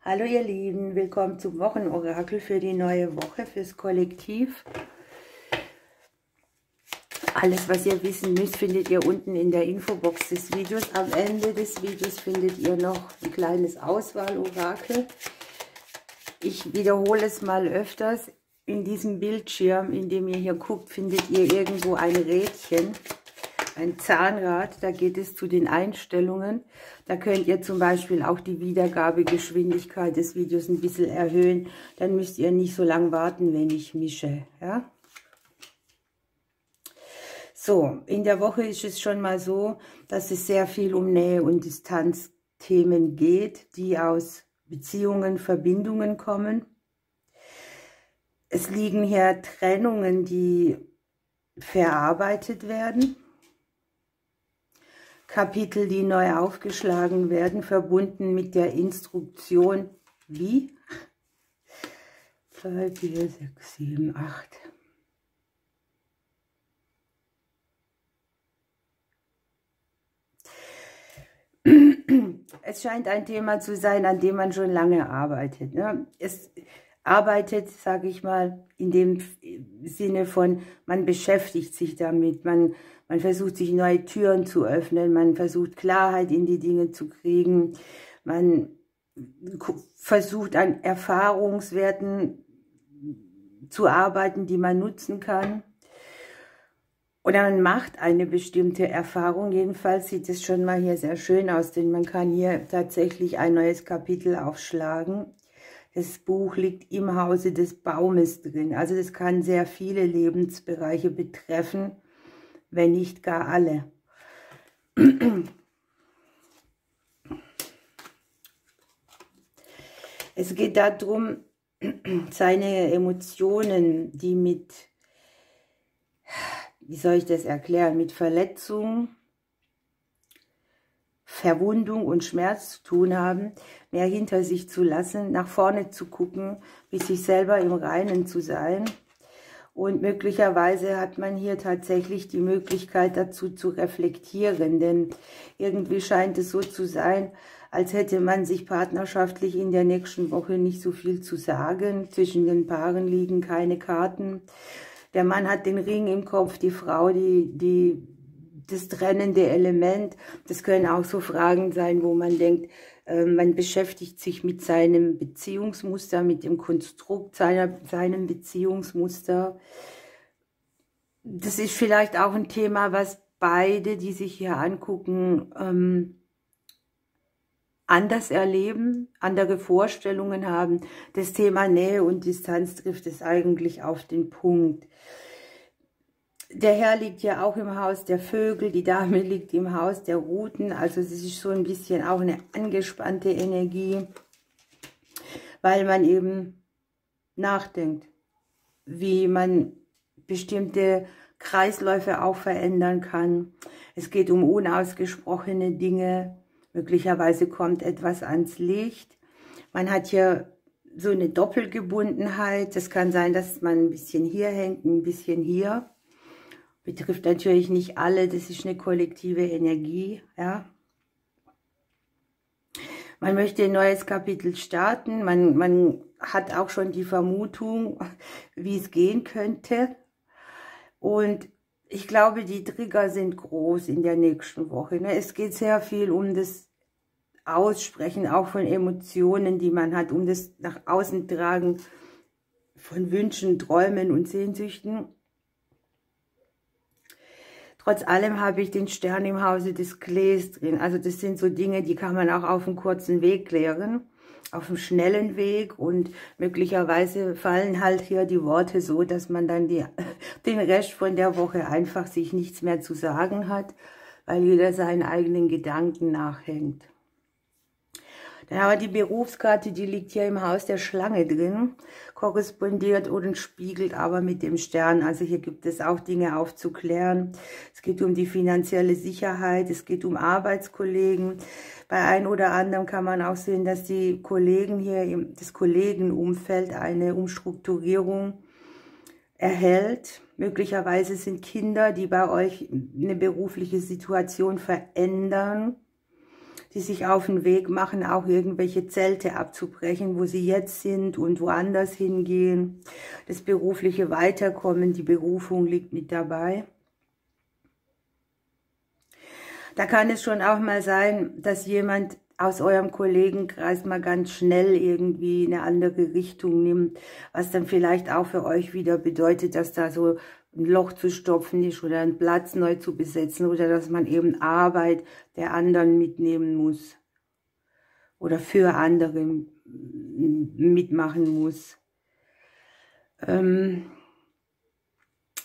Hallo ihr Lieben, willkommen zum Wochenorakel für die neue Woche, fürs Kollektiv. Alles, was ihr wissen müsst, findet ihr unten in der Infobox des Videos. Am Ende des Videos findet ihr noch ein kleines Auswahlorakel. Ich wiederhole es mal öfters. In diesem Bildschirm, in dem ihr hier guckt, findet ihr irgendwo ein Rädchen. Ein Zahnrad, da geht es zu den Einstellungen. Da könnt ihr zum Beispiel auch die Wiedergabegeschwindigkeit des Videos ein bisschen erhöhen. Dann müsst ihr nicht so lange warten, wenn ich mische. Ja? So, in der Woche ist es schon mal so, dass es sehr viel um Nähe- und Distanzthemen geht, die aus Beziehungen, Verbindungen kommen. Es liegen hier Trennungen, die verarbeitet werden. Kapitel, die neu aufgeschlagen werden, verbunden mit der Instruktion, wie? 2, 4, 6, 7, 8. Es scheint ein Thema zu sein, an dem man schon lange arbeitet. Ne? Es arbeitet, sage ich mal, in dem Sinne von, man beschäftigt sich damit, man versucht sich neue Türen zu öffnen, man versucht Klarheit in die Dinge zu kriegen, man versucht an Erfahrungswerten zu arbeiten, die man nutzen kann. Oder man macht eine bestimmte Erfahrung. Jedenfalls sieht es schon mal hier sehr schön aus, denn man kann hier tatsächlich ein neues Kapitel aufschlagen. Das Buch liegt im Hause des Baumes drin. Also das kann sehr viele Lebensbereiche betreffen, wenn nicht gar alle. Es geht darum, seine Emotionen, die mit, wie soll ich das erklären, mit Verletzung, Verwundung und Schmerz zu tun haben, mehr hinter sich zu lassen, nach vorne zu gucken, mit sich selber im Reinen zu sein. Und möglicherweise hat man hier tatsächlich die Möglichkeit dazu zu reflektieren, denn irgendwie scheint es so zu sein, als hätte man sich partnerschaftlich in der nächsten Woche nicht so viel zu sagen. Zwischen den Paaren liegen keine Karten. Der Mann hat den Ring im Kopf, die Frau das trennende Element. Das können auch so Fragen sein, wo man denkt, man beschäftigt sich mit seinem Beziehungsmuster, mit dem Konstrukt seinem Beziehungsmuster. Das ist vielleicht auch ein Thema, was beide, die sich hier angucken, anders erleben, andere Vorstellungen haben. Das Thema Nähe und Distanz trifft es eigentlich auf den Punkt. Der Herr liegt ja auch im Haus der Vögel, die Dame liegt im Haus der Ruten, also es ist so ein bisschen auch eine angespannte Energie, weil man eben nachdenkt, wie man bestimmte Kreisläufe auch verändern kann. Es geht um unausgesprochene Dinge, möglicherweise kommt etwas ans Licht. Man hat hier so eine Doppelgebundenheit, das kann sein, dass man ein bisschen hier hängt, ein bisschen hier. Betrifft natürlich nicht alle, das ist eine kollektive Energie, ja. Man möchte ein neues Kapitel starten, man hat auch schon die Vermutung, wie es gehen könnte. Und ich glaube, die Trigger sind groß in der nächsten Woche. Ne? Es geht sehr viel um das Aussprechen, auch von Emotionen, die man hat, um das nach außen tragen von Wünschen, Träumen und Sehnsüchten. Trotz allem habe ich den Stern im Hause des Klees drin. Also das sind so Dinge, die kann man auch auf einem kurzen Weg klären, auf einem schnellen Weg. Und möglicherweise fallen halt hier die Worte so, dass man dann den Rest von der Woche einfach sich nichts mehr zu sagen hat, weil jeder seinen eigenen Gedanken nachhängt. Dann haben wir die Berufskarte, die liegt hier im Haus der Schlange drin, korrespondiert und spiegelt aber mit dem Stern. Also hier gibt es auch Dinge aufzuklären. Es geht um die finanzielle Sicherheit, es geht um Arbeitskollegen. Bei einem oder anderen kann man auch sehen, dass die Kollegen hier, das Kollegenumfeld eine Umstrukturierung erhält. Möglicherweise sind Kinder, die bei euch eine berufliche Situation verändern. die sich auf den Weg machen, auch irgendwelche Zelte abzubrechen, wo sie jetzt sind und woanders hingehen. Das berufliche Weiterkommen, die Berufung liegt mit dabei. Da kann es schon auch mal sein, dass jemand aus eurem Kollegenkreis mal ganz schnell irgendwie eine andere Richtung nimmt, was dann vielleicht auch für euch wieder bedeutet, dass da so ein Loch zu stopfen ist oder einen Platz neu zu besetzen oder dass man eben Arbeit der anderen mitnehmen muss oder für andere mitmachen muss.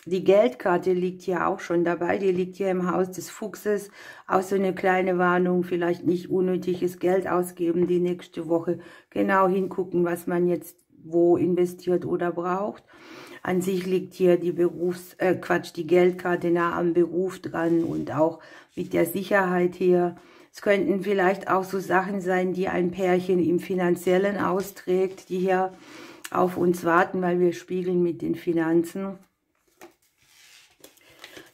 Die Geldkarte liegt hier auch schon dabei, die liegt hier im Haus des Fuchses. Auch so eine kleine Warnung, vielleicht nicht unnötiges Geld ausgeben die nächste Woche. Genau hingucken, was man jetzt wo investiert oder braucht. An sich liegt hier die die Geldkarte nah am Beruf dran und auch mit der Sicherheit hier. Es könnten vielleicht auch so Sachen sein, die ein Pärchen im Finanziellen austrägt, die hier auf uns warten, weil wir spiegeln mit den Finanzen.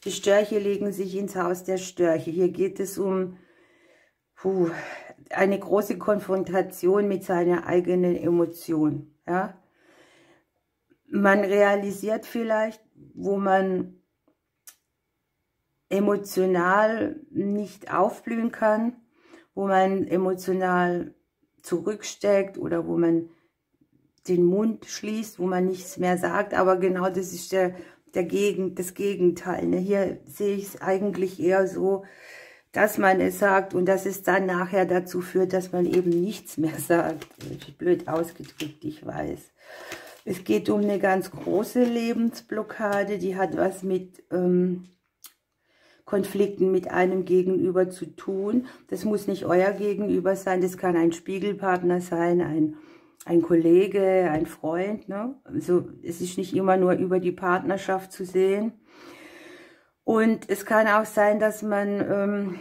Die Störche legen sich ins Haus der Störche. Hier geht es um eine große Konfrontation mit seiner eigenen Emotion. Ja? Man realisiert vielleicht, wo man emotional nicht aufblühen kann, wo man emotional zurücksteckt oder wo man den Mund schließt, wo man nichts mehr sagt. Aber genau das ist das Gegenteil. Ne? Hier sehe ich es eigentlich eher so, dass man es sagt und dass es dann nachher dazu führt, dass man eben nichts mehr sagt. Blöd ausgedrückt, ich weiß. Es geht um eine ganz große Lebensblockade, die hat was mit Konflikten mit einem Gegenüber zu tun. Das muss nicht euer Gegenüber sein, das kann ein Spiegelpartner sein, ein Kollege, ein Freund. Ne? Also es ist nicht immer nur über die Partnerschaft zu sehen. Und es kann auch sein, dass man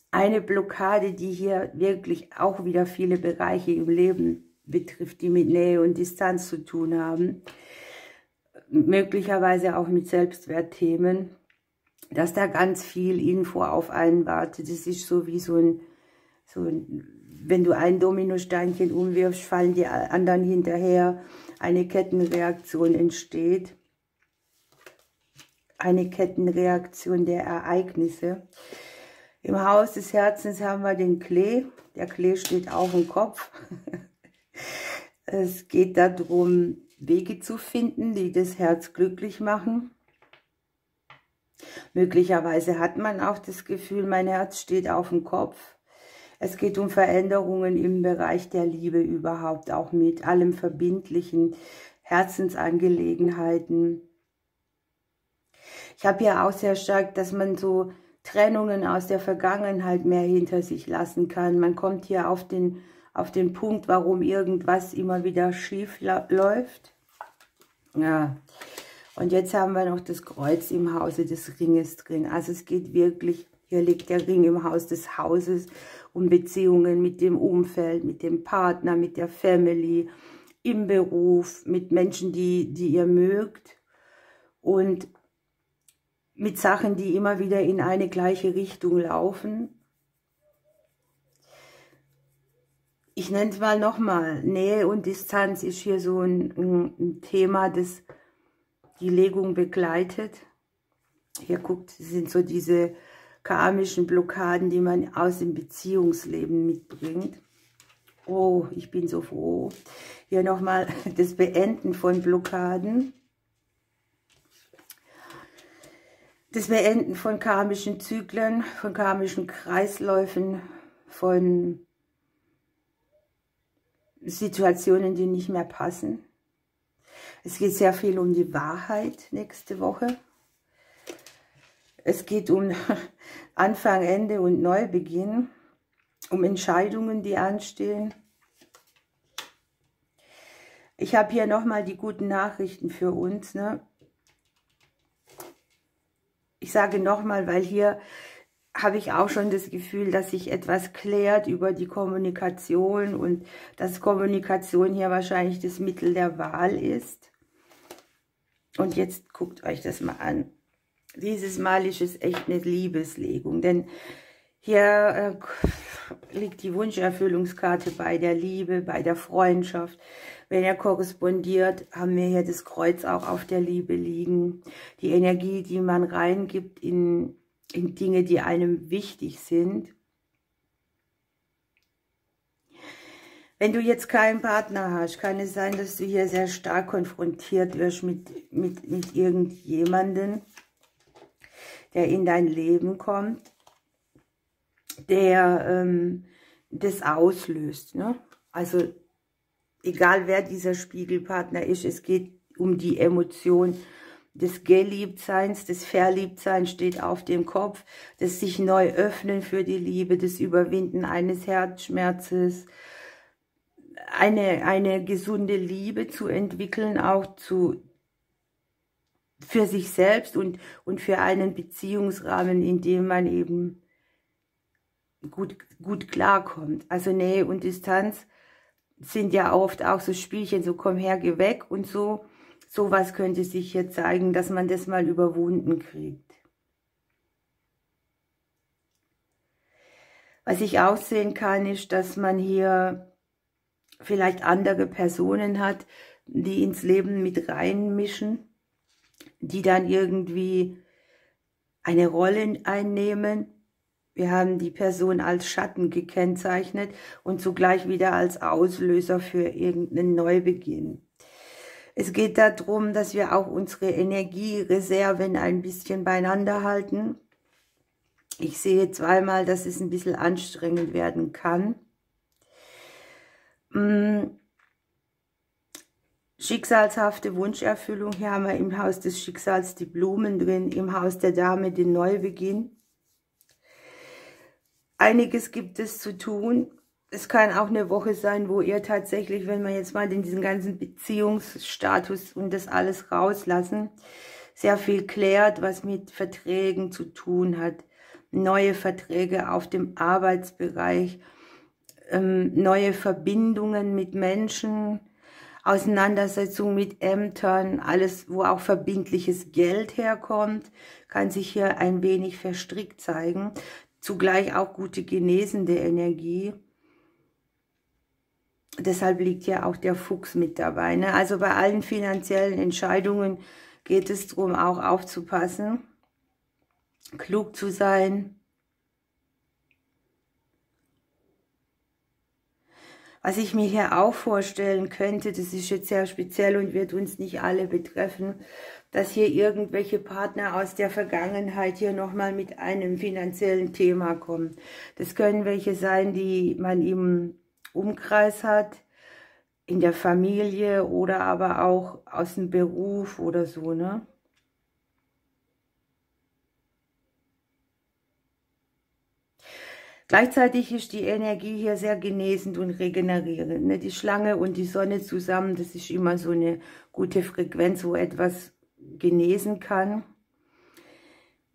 eine Blockade, die hier wirklich auch wieder viele Bereiche im Leben betrifft, die mit Nähe und Distanz zu tun haben, möglicherweise auch mit Selbstwertthemen, dass da ganz viel Info auf einen wartet. Das ist so wie so ein wenn du ein Dominosteinchen umwirfst, fallen die anderen hinterher, eine Kettenreaktion entsteht. Eine Kettenreaktion der Ereignisse. Im Haus des Herzens haben wir den Klee. Der Klee steht auf dem Kopf. Es geht darum, Wege zu finden, die das Herz glücklich machen. Möglicherweise hat man auch das Gefühl, mein Herz steht auf dem Kopf. Es geht um Veränderungen im Bereich der Liebe überhaupt, auch mit allem verbindlichen Herzensangelegenheiten. Ich habe ja auch sehr stark, dass man so Trennungen aus der Vergangenheit mehr hinter sich lassen kann. Man kommt hier auf den Punkt, warum irgendwas immer wieder schief läuft. Ja, und jetzt haben wir noch das Kreuz im Hause des Ringes drin. Also es geht wirklich, hier liegt der Ring im Haus des Hauses, um Beziehungen mit dem Umfeld, mit dem Partner, mit der Family, im Beruf, mit Menschen, die ihr mögt und mit Sachen, die immer wieder in eine gleiche Richtung laufen. Ich nenne es mal nochmal, Nähe und Distanz ist hier so ein Thema, das die Legung begleitet. Hier guckt, das sind so diese karmischen Blockaden, die man aus dem Beziehungsleben mitbringt. Oh, ich bin so froh. Hier nochmal das Beenden von Blockaden. Das Beenden von karmischen Zyklen, von karmischen Kreisläufen, von Situationen, die nicht mehr passen. Es geht sehr viel um die Wahrheit nächste Woche. Es geht um Anfang, Ende und Neubeginn, um Entscheidungen, die anstehen. Ich habe hier nochmal die guten Nachrichten für uns. Ne? Ich sage nochmal, weil hier habe ich auch schon das Gefühl, dass sich etwas klärt über die Kommunikation und dass Kommunikation hier wahrscheinlich das Mittel der Wahl ist. Und jetzt guckt euch das mal an. Dieses Mal ist es echt eine Liebeslegung, denn Hier liegt die Wunscherfüllungskarte bei der Liebe, bei der Freundschaft. Wenn er korrespondiert, haben wir hier das Kreuz auch auf der Liebe liegen. Die Energie, die man reingibt in Dinge, die einem wichtig sind. Wenn du jetzt keinen Partner hast, kann es sein, dass du hier sehr stark konfrontiert wirst mit irgendjemandem, der in dein Leben kommt, der das auslöst. Ne? Also egal wer dieser Spiegelpartner ist, es geht um die Emotion des Geliebtseins, des Verliebtseins steht auf dem Kopf, das sich neu öffnen für die Liebe, das Überwinden eines Herzschmerzes, eine gesunde Liebe zu entwickeln, auch für sich selbst und für einen Beziehungsrahmen, in dem man eben gut klarkommt. Also Nähe und Distanz sind ja oft auch so Spielchen, so komm her, geh weg und so. Sowas könnte sich hier zeigen, dass man das mal überwunden kriegt. Was ich auch sehen kann, ist, dass man hier vielleicht andere Personen hat, die ins Leben mit reinmischen, die dann irgendwie eine Rolle einnehmen. Wir haben die Person als Schatten gekennzeichnet und zugleich wieder als Auslöser für irgendeinen Neubeginn. Es geht darum, dass wir auch unsere Energiereserven ein bisschen beieinander halten. Ich sehe zweimal, dass es ein bisschen anstrengend werden kann. Schicksalshafte Wunscherfüllung. Hier haben wir im Haus des Schicksals die Blumen drin, im Haus der Dame den Neubeginn. Einiges gibt es zu tun. Es kann auch eine Woche sein, wo ihr tatsächlich, wenn wir jetzt mal in diesen ganzen Beziehungsstatus und das alles rauslassen, sehr viel klärt, was mit Verträgen zu tun hat. Neue Verträge auf dem Arbeitsbereich, neue Verbindungen mit Menschen, Auseinandersetzung mit Ämtern, alles, wo auch verbindliches Geld herkommt, kann sich hier ein wenig verstrickt zeigen. Zugleich auch gute genesende Energie. Deshalb liegt ja auch der Fuchs mit dabei. Ne? Also bei allen finanziellen Entscheidungen geht es darum, auch aufzupassen, klug zu sein. Was ich mir hier auch vorstellen könnte, das ist jetzt sehr speziell und wird uns nicht alle betreffen, dass hier irgendwelche Partner aus der Vergangenheit hier nochmal mit einem finanziellen Thema kommen. Das können welche sein, die man im Umkreis hat, in der Familie oder aber auch aus dem Beruf oder so, ne? Gleichzeitig ist die Energie hier sehr genesend und regenerierend. Ne? Die Schlange und die Sonne zusammen, das ist immer so eine gute Frequenz, wo etwas genesen kann.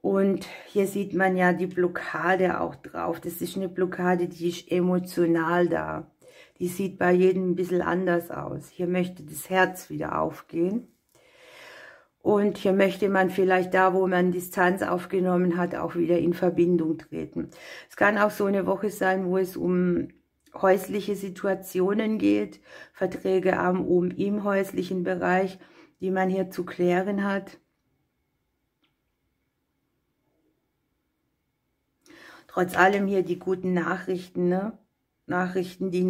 Und hier sieht man ja die Blockade auch drauf. Das ist eine Blockade, die ist emotional da. Die sieht bei jedem ein bisschen anders aus. Hier möchte das Herz wieder aufgehen. Und hier möchte man vielleicht da, wo man Distanz aufgenommen hat, auch wieder in Verbindung treten. Es kann auch so eine Woche sein, wo es um häusliche Situationen geht, Verträge im häuslichen Bereich, die man hier zu klären hat. Trotz allem hier die guten Nachrichten, ne? Nachrichten, die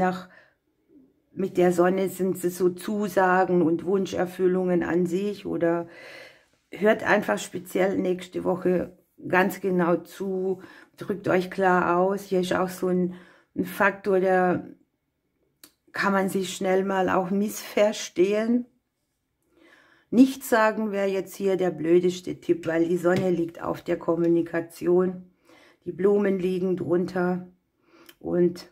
mit der Sonne sind, so Zusagen und Wunscherfüllungen an sich, oder hört einfach speziell nächste Woche ganz genau zu, drückt euch klar aus. Hier ist auch so ein Faktor, der kann man sich schnell mal auch missverstehen. Nichts sagen wäre jetzt hier der blödeste Tipp, weil die Sonne liegt auf der Kommunikation, die Blumen liegen drunter und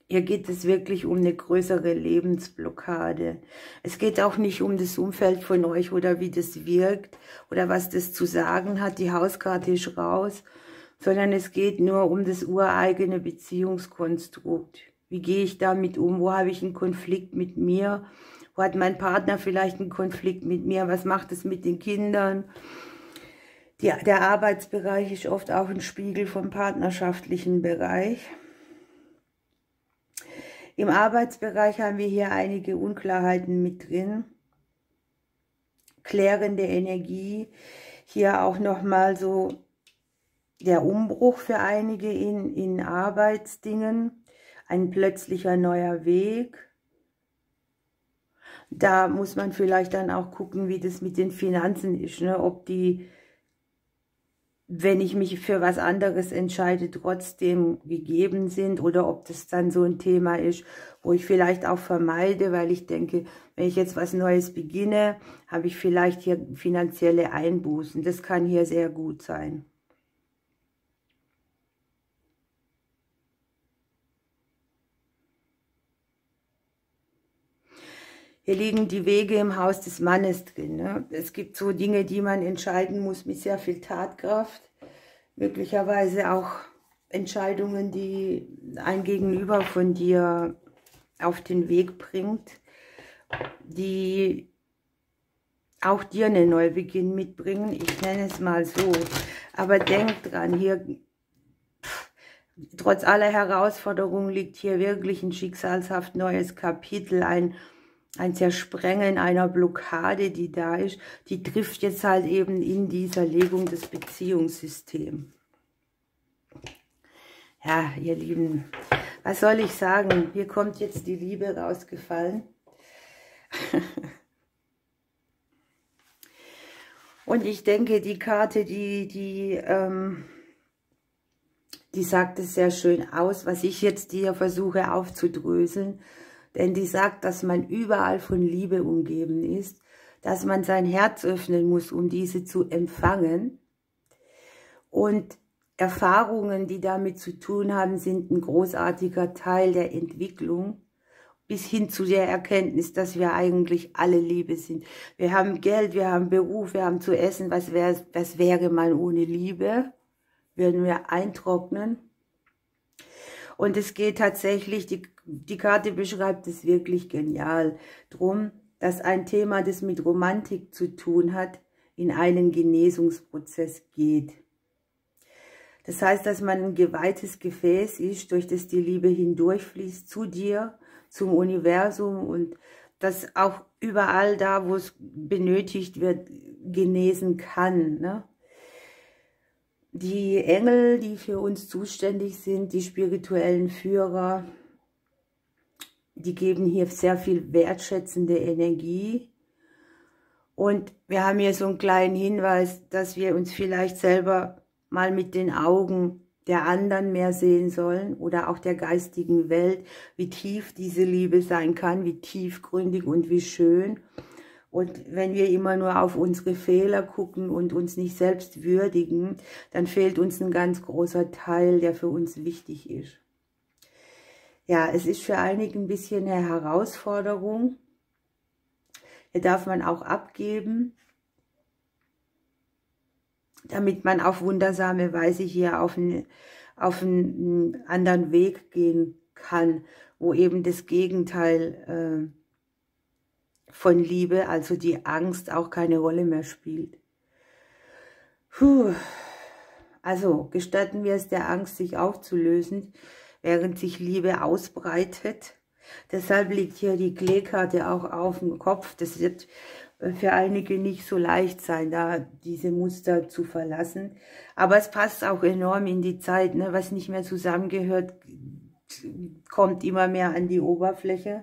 hier geht es wirklich um eine größere Lebensblockade. Es geht auch nicht um das Umfeld von euch oder wie das wirkt oder was das zu sagen hat. Die Hauskarte ist raus, sondern es geht nur um das ureigene Beziehungskonstrukt. Wie gehe ich damit um? Wo habe ich einen Konflikt mit mir? Wo hat mein Partner vielleicht einen Konflikt mit mir? Was macht es mit den Kindern? Der Arbeitsbereich ist oft auch ein Spiegel vom partnerschaftlichen Bereich. Im Arbeitsbereich haben wir hier einige Unklarheiten mit drin. Klärende Energie. Hier auch nochmal so der Umbruch für einige in Arbeitsdingen. Ein plötzlicher neuer Weg. Da muss man vielleicht dann auch gucken, wie das mit den Finanzen ist, ne? Ob die, wenn ich mich für was anderes entscheide, trotzdem gegeben sind oder ob das dann so ein Thema ist, wo ich vielleicht auch vermeide, weil ich denke, wenn ich jetzt was Neues beginne, habe ich vielleicht hier finanzielle Einbußen. Das kann hier sehr gut sein. Hier liegen die Wege im Haus des Mannes drin. Ne? Es gibt so Dinge, die man entscheiden muss mit sehr viel Tatkraft. Möglicherweise auch Entscheidungen, die ein Gegenüber von dir auf den Weg bringt, die auch dir einen Neubeginn mitbringen. Ich nenne es mal so. Aber denk dran, hier, trotz aller Herausforderungen liegt hier wirklich ein schicksalshaft neues Kapitel, ein Zersprengen einer Blockade, die da ist, die trifft jetzt halt eben in dieser Legung des Beziehungssystems. Ja, ihr Lieben, was soll ich sagen? Hier kommt jetzt die Liebe rausgefallen. Und ich denke, die Karte, die sagt es sehr schön aus, was ich jetzt hier versuche aufzudröseln. Denn die sagt, dass man überall von Liebe umgeben ist, dass man sein Herz öffnen muss, um diese zu empfangen. Und Erfahrungen, die damit zu tun haben, sind ein großartiger Teil der Entwicklung, bis hin zu der Erkenntnis, dass wir eigentlich alle Liebe sind. Wir haben Geld, wir haben Beruf, wir haben zu essen. Was wäre man ohne Liebe? Würden wir eintrocknen? Und es geht tatsächlich, die Karte beschreibt es wirklich genial, drum, dass ein Thema, das mit Romantik zu tun hat, in einen Genesungsprozess geht. Das heißt, dass man ein geweihtes Gefäß ist, durch das die Liebe hindurchfließt, zu dir, zum Universum und das auch überall da, wo es benötigt wird, genesen kann, ne? Die Engel, die für uns zuständig sind, die spirituellen Führer, die geben hier sehr viel wertschätzende Energie. Und wir haben hier so einen kleinen Hinweis, dass wir uns vielleicht selber mal mit den Augen der anderen mehr sehen sollen oder auch der geistigen Welt, wie tief diese Liebe sein kann, wie tiefgründig und wie schön. Und wenn wir immer nur auf unsere Fehler gucken und uns nicht selbst würdigen, dann fehlt uns ein ganz großer Teil, der für uns wichtig ist. Ja, es ist für einige ein bisschen eine Herausforderung. Hier darf man auch abgeben, damit man auf wundersame Weise hier auf einen anderen Weg gehen kann, wo eben das Gegenteil von Liebe, also die Angst, auch keine Rolle mehr spielt. Also gestatten wir es der Angst, sich aufzulösen, während sich Liebe ausbreitet. Deshalb liegt hier die Kleekarte auch auf dem Kopf. Das wird für einige nicht so leicht sein, da diese Muster zu verlassen. Aber es passt auch enorm in die Zeit, ne? Was nicht mehr zusammengehört, kommt immer mehr an die Oberfläche.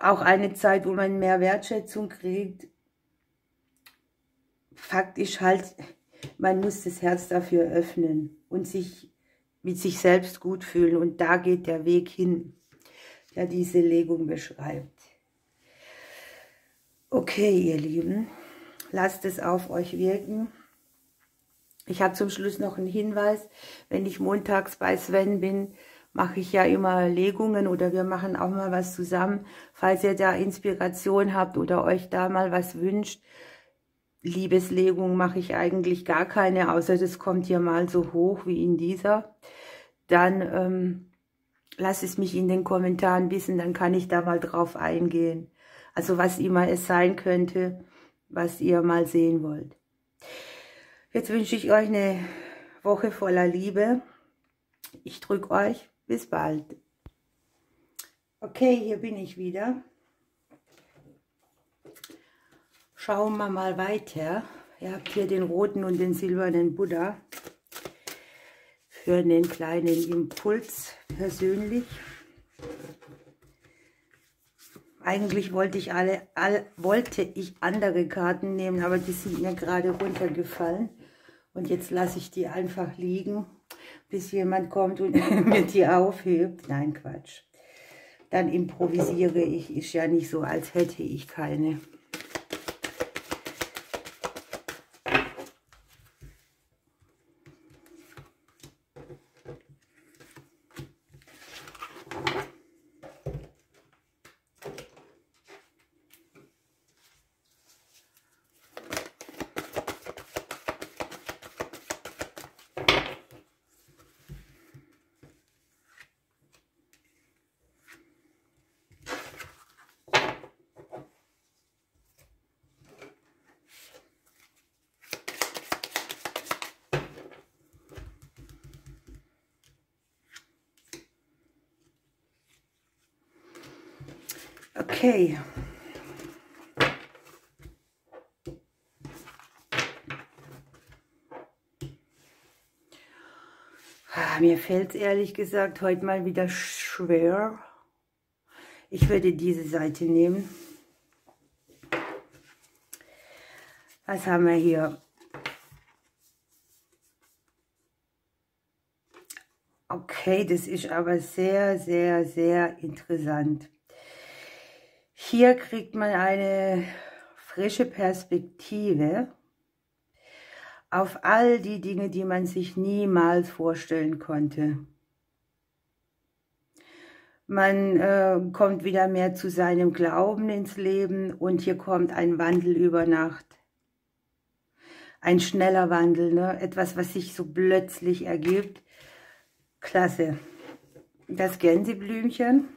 Auch eine Zeit, wo man mehr Wertschätzung kriegt. Fakt ist halt, man muss das Herz dafür öffnen und sich mit sich selbst gut fühlen. Und da geht der Weg hin, der diese Legung beschreibt. Okay, ihr Lieben, lasst es auf euch wirken. Ich habe zum Schluss noch einen Hinweis. Wenn ich montags bei Sven bin, mache ich ja immer Legungen oder wir machen auch mal was zusammen. Falls ihr da Inspiration habt oder euch da mal was wünscht, Liebeslegung mache ich eigentlich gar keine, außer das kommt hier mal so hoch wie in dieser. Dann lasst es mich in den Kommentaren wissen, dann kann ich da mal drauf eingehen. Also was immer es sein könnte, was ihr mal sehen wollt. Jetzt wünsche ich euch eine Woche voller Liebe. Ich drücke euch. Bis bald. Okay, hier bin ich wieder. Schauen wir mal weiter. Ihr habt hier den roten und den silbernen Buddha für einen kleinen Impuls persönlich. Eigentlich wollte ich andere Karten nehmen, aber die sind mir gerade runtergefallen. Und jetzt lasse ich die einfach liegen, bis jemand kommt und mir die aufhebt. Nein, Quatsch. Dann improvisiere ich. Ist ja nicht so, als hätte ich keine. Okay. Mir fällt es ehrlich gesagt heute mal wieder schwer. Ich würde diese Seite nehmen. Was haben wir hier? Okay, das ist aber sehr, sehr, sehr interessant. Hier kriegt man eine frische Perspektive auf all die Dinge, die man sich niemals vorstellen konnte. Man kommt wieder mehr zu seinem Glauben ins Leben und hier kommt ein Wandel über Nacht. Ein schneller Wandel, ne? Etwas, was sich so plötzlich ergibt. Klasse. Das Gänseblümchen.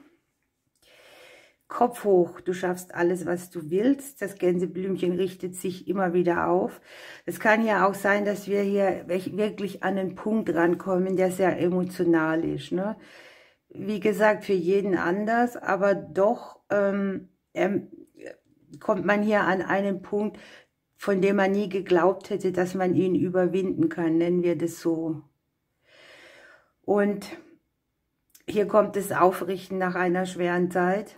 Kopf hoch, du schaffst alles, was du willst. Das Gänseblümchen richtet sich immer wieder auf. Es kann ja auch sein, dass wir hier wirklich an einen Punkt rankommen, der sehr emotional ist, ne? Wie gesagt, für jeden anders, aber doch kommt man hier an einen Punkt, von dem man nie geglaubt hätte, dass man ihn überwinden kann, nennen wir das so. Und hier kommt das Aufrichten nach einer schweren Zeit.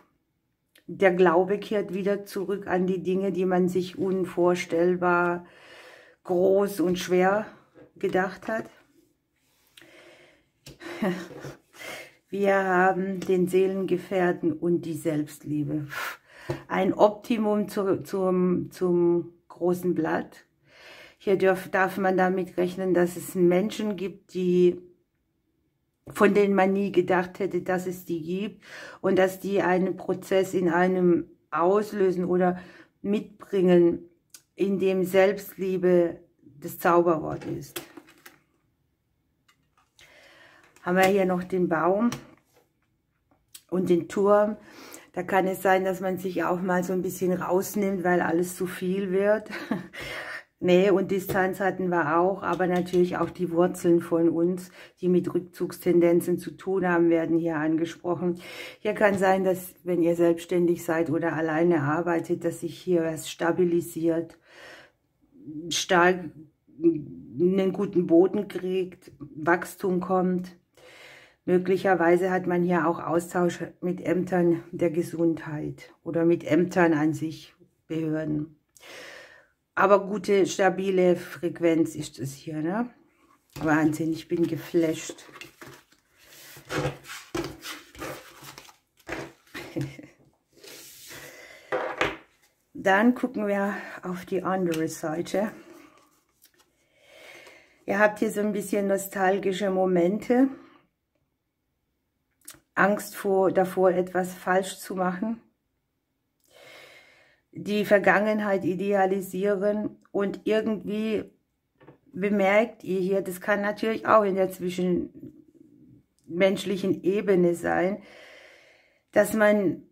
Der Glaube kehrt wieder zurück an die Dinge, die man sich unvorstellbar groß und schwer gedacht hat. Wir haben den Seelengefährten und die Selbstliebe. Ein Optimum zum großen Blatt. Hier darf man damit rechnen, dass es Menschen gibt, von denen man nie gedacht hätte, dass es die gibt und dass die einen Prozess in einem auslösen oder mitbringen, in dem Selbstliebe das Zauberwort ist. Haben wir hier noch den Baum und den Turm. Da kann es sein, dass man sich auch mal so ein bisschen rausnimmt, weil alles zu viel wird. Nähe und Distanz hatten wir auch, aber natürlich auch die Wurzeln von uns, die mit Rückzugstendenzen zu tun haben, werden hier angesprochen. Hier kann sein, dass, wenn ihr selbstständig seid oder alleine arbeitet, dass sich hier was stabilisiert, stark einen guten Boden kriegt, Wachstum kommt. Möglicherweise hat man hier auch Austausch mit Ämtern der Gesundheit oder mit Ämtern an sich, Behörden. Aber gute, stabile Frequenz ist es hier, ne? Wahnsinn, ich bin geflasht. Dann gucken wir auf die andere Seite. Ihr habt hier so ein bisschen nostalgische Momente. Angst davor, etwas falsch zu machen. Die Vergangenheit idealisieren und irgendwie bemerkt ihr hier, das kann natürlich auch in der zwischenmenschlichen Ebene sein, dass man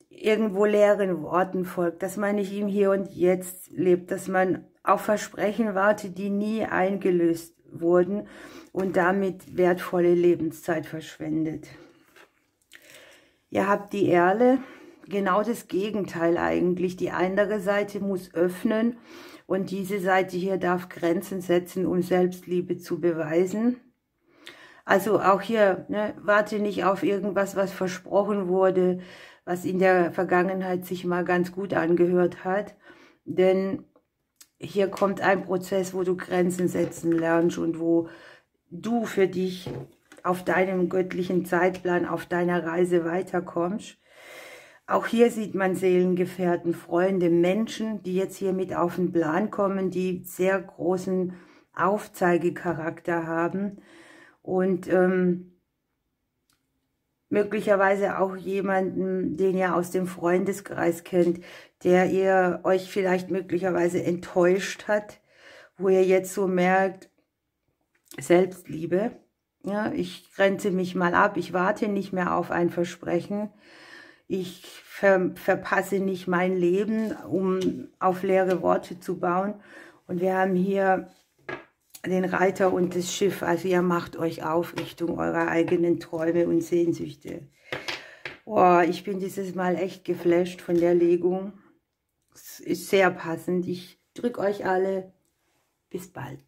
irgendwo leeren Worten folgt, dass man nicht im Hier und Jetzt lebt, dass man auf Versprechen warte, die nie eingelöst wurden und damit wertvolle Lebenszeit verschwendet. Ihr habt die Erle, genau das Gegenteil eigentlich. Die andere Seite muss öffnen und diese Seite hier darf Grenzen setzen, um Selbstliebe zu beweisen. Also auch hier, ne, warte nicht auf irgendwas, was versprochen wurde, was in der Vergangenheit sich mal ganz gut angehört hat. Denn hier kommt ein Prozess, wo du Grenzen setzen lernst und wo du für dich auf deinem göttlichen Zeitplan, auf deiner Reise weiterkommst. Auch hier sieht man Seelengefährten, Freunde, Menschen, die jetzt hier mit auf den Plan kommen, die sehr großen Aufzeigecharakter haben und möglicherweise auch jemanden, den ihr aus dem Freundeskreis kennt, der ihr euch vielleicht möglicherweise enttäuscht hat, wo ihr jetzt so merkt, Selbstliebe. Ja, ich grenze mich mal ab, ich warte nicht mehr auf ein Versprechen, ich verpasse nicht mein Leben, um auf leere Worte zu bauen. Und wir haben hier den Reiter und das Schiff, also ihr macht euch auf Richtung eurer eigenen Träume und Sehnsüchte. Oh, ich bin dieses Mal echt geflasht von der Legung. Es ist sehr passend. Ich drücke euch alle. Bis bald.